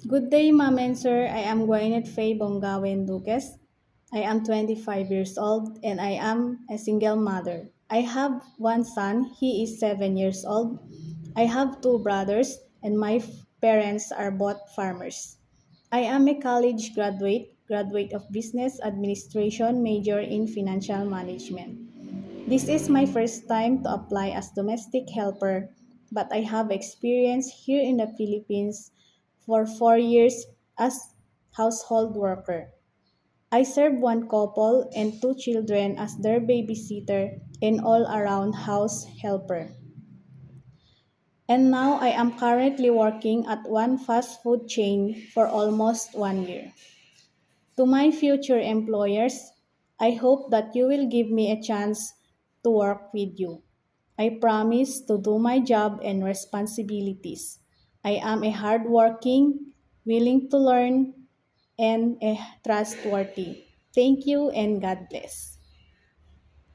Good day, ma'am and sir. I am Gwyneth Faye Bongawen Duques. I am 25 years old and I am a single mother. I have one son, he is 7 years old. I have two brothers and my parents are both farmers. I am a college graduate of business administration, major in financial management. This is my first time to apply as domestic helper, but I have experience here in the Philippines for 4 years as household worker. I serve one couple and two children as their babysitter and all-around house helper. And now I am currently working at one fast food chain for almost 1 year. To my future employers, I hope that you will give me a chance to work with you. I promise to do my job and responsibilities. I am a hardworking, willing to learn, and a trustworthy. Thank you and God bless.